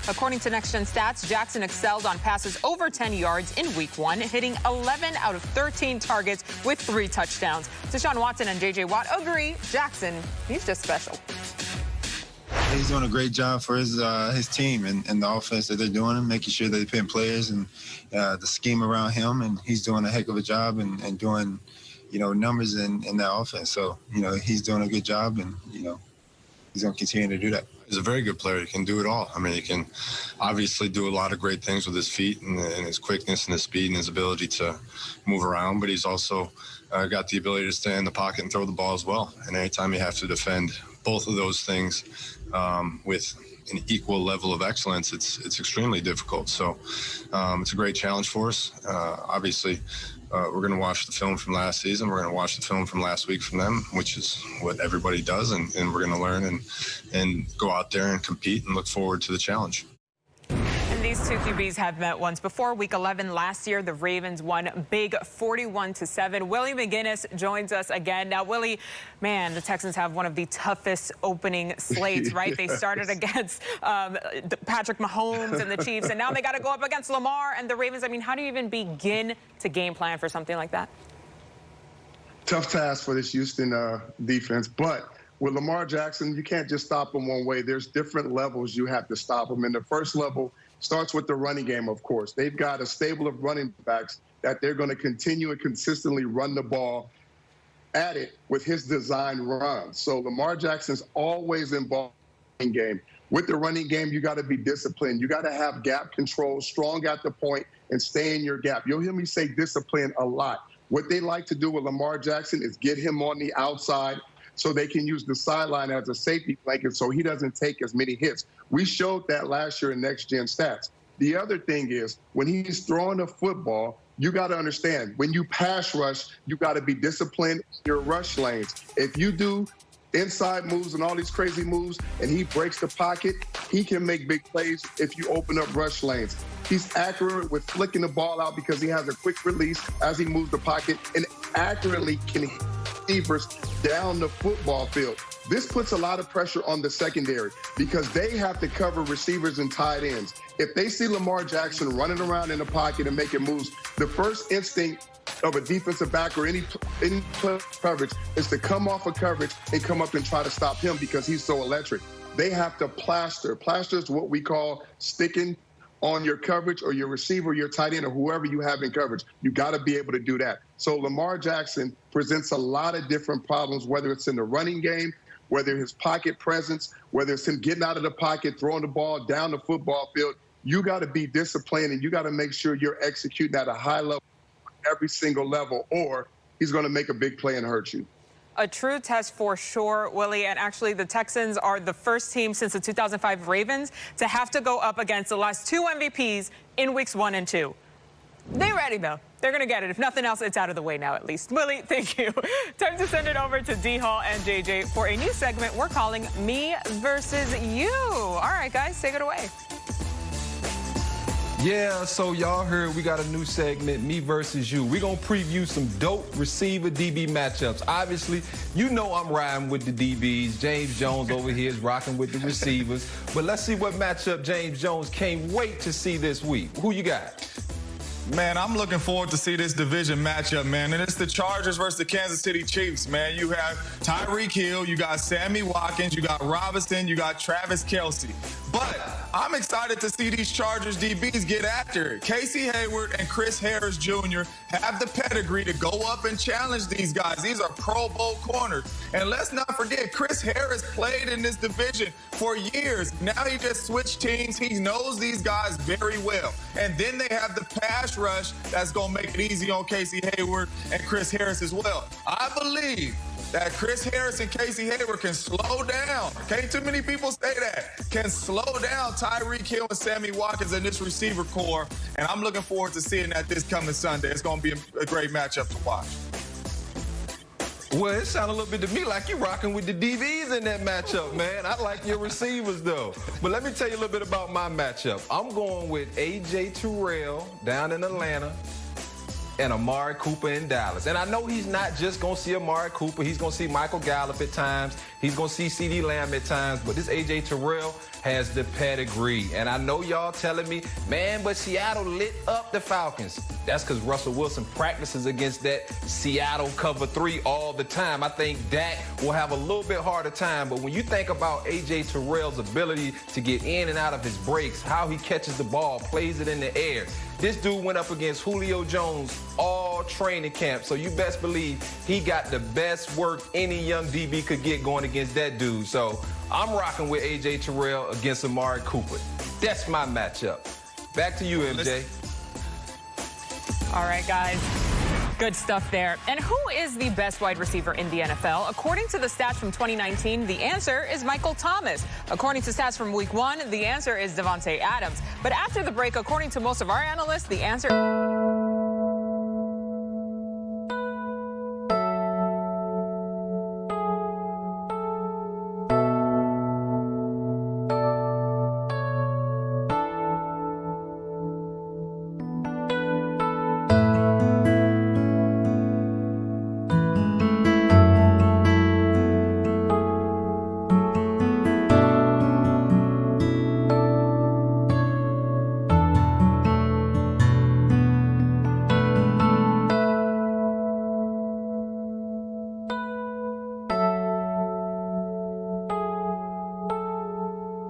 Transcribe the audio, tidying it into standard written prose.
According to Next Gen Stats, Jackson excelled on passes over 10 yards in Week 1, hitting 11 out of 13 targets with 3 touchdowns. Deshaun Watson and J.J. Watt agree Jackson, he's just special. He's doing a great job for his team and the offense that they're doing, and making sure they're putting players and the scheme around him. And he's doing a heck of a job and doing, numbers in that offense. So, he's doing a good job, and, he's going to continue to do that. He's a very good player. He can do it all. I mean, he can obviously do a lot of great things with his feet and his quickness and his speed and his ability to move around. But he's also got the ability to stay in the pocket and throw the ball as well. And anytime you have to defend both of those things with an equal level of excellence, it's extremely difficult. So it's a great challenge for us. Obviously, we're going to watch the film from last season. We're going to watch the film from last week from them, which is what everybody does. And we're going to learn and go out there and compete and look forward to the challenge. These two QBs have met once before. Week 11 last year, the Ravens won big 41-7. Willie McGinest joins us again. Now, Willie, man, the Texans have one of the toughest opening slates, right? Yes. They started against Patrick Mahomes and the Chiefs, and now they got to go up against Lamar and the Ravens. I mean, how do you even begin to game plan for something like that? Tough task for this Houston defense, but with Lamar Jackson, you can't just stop him one way. There's different levels you have to stop him. And the first level starts with the running game, of course. They've got a stable of running backs that they're going to continue and consistently run the ball at it with his design runs. So Lamar Jackson's always involved in the running game. With the running game, you got to be disciplined. You got to have gap control, strong at the point, and stay in your gap. You'll hear me say discipline a lot. What they like to do with Lamar Jackson is get him on the outside so they can use the sideline as a safety blanket so he doesn't take as many hits. We showed that last year in Next Gen Stats. The other thing is, when he's throwing the football, you got to understand, when you pass rush, you got to be disciplined in your rush lanes. If you do inside moves and all these crazy moves and he breaks the pocket, he can make big plays if you open up rush lanes. He's accurate with flicking the ball out because he has a quick release as he moves the pocket and accurately can hit receivers down the football field. This puts a lot of pressure on the secondary because they have to cover receivers and tight ends. If they see Lamar Jackson running around in the pocket and making moves, the first instinct of a defensive back or any coverage is to come off of coverage and come up and try to stop him because he's so electric. They have to plaster. Plaster is what we call sticking on your coverage or your receiver, your tight end, or whoever you have in coverage. You got to be able to do that. So Lamar Jackson presents a lot of different problems, whether it's in the running game, whether his pocket presence, whether it's him getting out of the pocket, throwing the ball down the football field. You got to be disciplined, and you got to make sure you're executing at a high level, every single level, or he's going to make a big play and hurt you. A true test for sure, Willie. And actually, the Texans are the first team since the 2005 Ravens to have to go up against the last 2 MVPs in weeks 1 and 2. They're ready, though. They're going to get it. If nothing else, it's out of the way now, at least. Willie, thank you. Time to send it over to D. Hall and JJ for a new segment we're calling Me Versus You. All right, guys, take it away. Yeah, so y'all heard we got a new segment, Me Versus You. We're going to preview some dope receiver DB matchups. Obviously, you know I'm riding with the DBs. James Jones over here is rocking with the receivers. But let's see what matchup James Jones can't wait to see this week. Who you got? Man, I'm looking forward to see this division matchup, man. And it's the Chargers versus the Kansas City Chiefs, man. You have Tyreek Hill, you got Sammy Watkins, you got Robinson, you got Travis Kelce. But I'm excited to see these Chargers DBs get after it. Casey Hayward and Chris Harris Jr. have the pedigree to go up and challenge these guys. These are Pro Bowl corners. And let's not forget, Chris Harris played in this division for years. Now he just switched teams. He knows these guys very well. And then they have the pass rush that's going to make it easy on Casey Hayward and Chris Harris as well. I believe that Chris Harris and Casey Hayward can slow down. Can't too many people say that. Can slow down Tyreek Hill and Sammy Watkins in this receiver core. And I'm looking forward to seeing that this coming Sunday. It's going to be a great matchup to watch. Well, it sounded a little bit to me like you're rocking with the DBs in that matchup, man. I like your receivers, though. But let me tell you a little bit about my matchup. I'm going with A.J. Terrell down in Atlanta and Amari Cooper in Dallas. And I know he's not just going to see Amari Cooper. He's going to see Michael Gallup at times. He's going to see C.D. Lamb at times. But this A.J. Terrell, has the pedigree. And I know y'all telling me, man, but Seattle lit up the Falcons. That's because Russell Wilson practices against that Seattle cover 3 all the time. I think Dak will have a little bit harder time, but when you think about A.J. Terrell's ability to get in and out of his breaks, how he catches the ball, plays it in the air, this dude went up against Julio Jones all training camp, so you best believe he got the best work any young DB could get going against that dude. So I'm rocking with A.J. Terrell against Amari Cooper. That's my matchup. Back to you, MJ. All right, guys. Good stuff there. And who is the best wide receiver in the NFL? According to the stats from 2019, the answer is Michael Thomas. According to stats from Week 1, the answer is Devontae Adams. But after the break, according to most of our analysts, the answer...